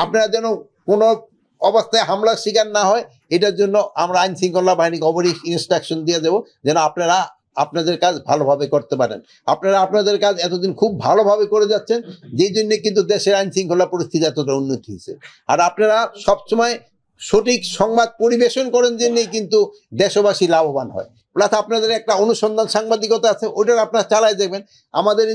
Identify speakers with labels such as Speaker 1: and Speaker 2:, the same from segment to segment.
Speaker 1: আপনারা যেন কোনো অবস্থায় হামলার শিকার না হয়, এটার জন্য আমরা আইন শৃঙ্খলা বাহিনীকে অবশ্যই ইনস্ট্রাকশন দিয়ে দেবো যেন আপনারা আপনাদের কাজ ভালোভাবে করতে পারেন। আপনারা আপনাদের কাজ এতদিন খুব ভালোভাবে করে যাচ্ছেন, যেই জন্য কিন্তু দেশের আইন শৃঙ্খলা পরিস্থিতি এতটা উন্নতি হয়েছে। আর আপনারা সবসময় সঠিক সংবাদ পরিবেশন করেন জন্যই কিন্তু দেশবাসী লাভবান হয়। প্লাস আপনাদের একটা অনুসন্ধান সাংবাদিকতা আছে, ওটার আপনারা চালায় দেখবেন। আমাদের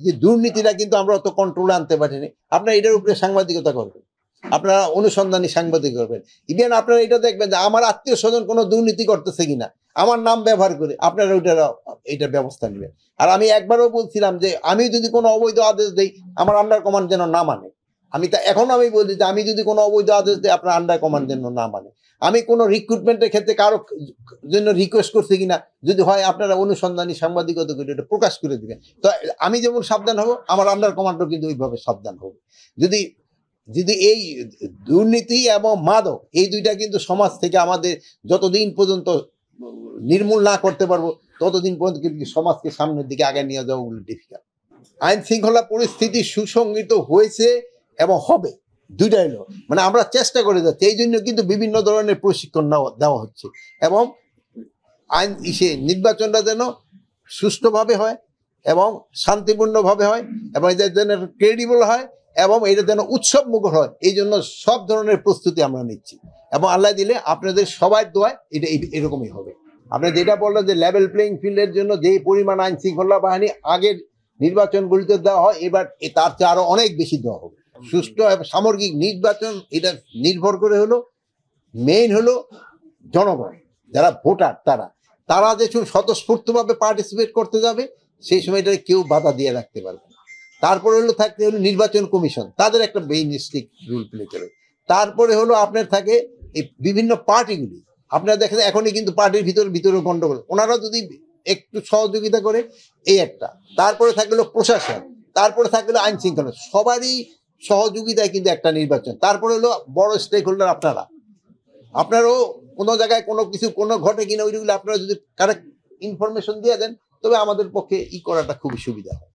Speaker 1: যে দুর্নীতিটা কিন্তু আমরা অত কন্ট্রোলে আনতে পারিনি, আপনারা এটার উপরে সাংবাদিকতা করবেন, আপনারা অনুসন্ধানী সাংবাদিক করবেন। ইভেন আপনারা এটা দেখবেন যে আমার আত্মীয় স্বজন কোনো দুর্নীতি করতেছে কিনা, আমার নাম ব্যবহার করে আপনারা এইটার ব্যবস্থা নেবেন। আর আমি একবারও বলছিলাম যে আমি যদি কোনো অবৈধ আদেশ দিই, আমার আন্ডার কমান্ড যেন না মানে। এখন আমি বলছি যে আমি যদি কোনো অবৈধ আদেশ দিই, আপনার আন্ডার কমান্ড যেন না মানে। আমি কোনো রিক্রুটমেন্টের ক্ষেত্রে কারো জন্য রিকোয়েস্ট করছি কিনা, যদি হয় আপনারা অনুসন্ধানী সাংবাদিকতা করে এটা প্রকাশ করে দিবেন। তো আমি যেমন সাবধান হব, আমার আন্ডার কমান্ডও কিন্তু ওইভাবে সাবধান হবে। যদি যদি এই দুর্নীতি এবং মাদক এই দুইটা কিন্তু সমাজ থেকে আমাদের যতদিন পর্যন্ত নির্মূল না করতে পারবো, ততদিন পর্যন্ত কিন্তু সমাজকে সামনের দিকে আগে নিয়ে যাওয়া ডিফিকাল্ট। আইন শৃঙ্খলা পরিস্থিতি সুসংগঠিত হয়েছে এবং হবে, দুইটাই হলো। মানে আমরা চেষ্টা করে যাচ্ছি, এই জন্য কিন্তু বিভিন্ন ধরনের প্রশিক্ষণ দেওয়া হচ্ছে। এবং আইন নির্বাচনটা যেন সুষ্ঠুভাবে হয় এবং শান্তিপূর্ণভাবে হয় এবং এটা যেন ক্রেডিবল হয় এবং এটা যেন উৎসব মুখর হয়, এই জন্য সব ধরনের প্রস্তুতি আমরা নিচ্ছি। এবং আল্লাহ দিলে আপনাদের সবাই দোয়ায় এটা এরকমই হবে। আপনি যেটা বললেন যে লেভেল প্লেইং ফিল্ডের জন্য যে পরিমাণ আইন শৃঙ্খলা বাহিনী আগের নির্বাচনগুলিতে দেওয়া হয়, এবার তার চেয়ে আরো অনেক বেশি দেওয়া হবে। সুষ্ঠু এবং সামগ্রিক নির্বাচন এটা নির্ভর করে হলো মেইন হলো জনগণ, যারা ভোটার তারা যে স্বতঃস্ফূর্তভাবে পার্টিসিপেট করতে যাবে, সেই সময় এটা কেউ বাধা দিয়ে রাখতে পারবে না। তারপরে হলো থাকতে হলো নির্বাচন কমিশন, তাদের একটা বেইনস্টিক রুল প্লে করে। তারপরে হলো আপনার থাকে এই বিভিন্ন পার্টিগুলি। আপনারা দেখেন এখনই কিন্তু পার্টির ভিতরে গন্ডগোল, ওনারা যদি একটু সহযোগিতা করে, এই একটা। তারপরে থাকলো প্রশাসন, তারপরে থাকলো আইন শৃঙ্খলা, সবারই সহযোগিতায় কিন্তু একটা নির্বাচন। তারপরে হলো বড় স্টেক হোল্ডার আপনারাও কোনো জায়গায় কোনো ঘটে কিনা, ওইগুলো আপনারা যদি কারেক্ট ইনফরমেশন দিয়ে দেন, তবে আমাদের পক্ষে করাটা খুবই সুবিধা হয়।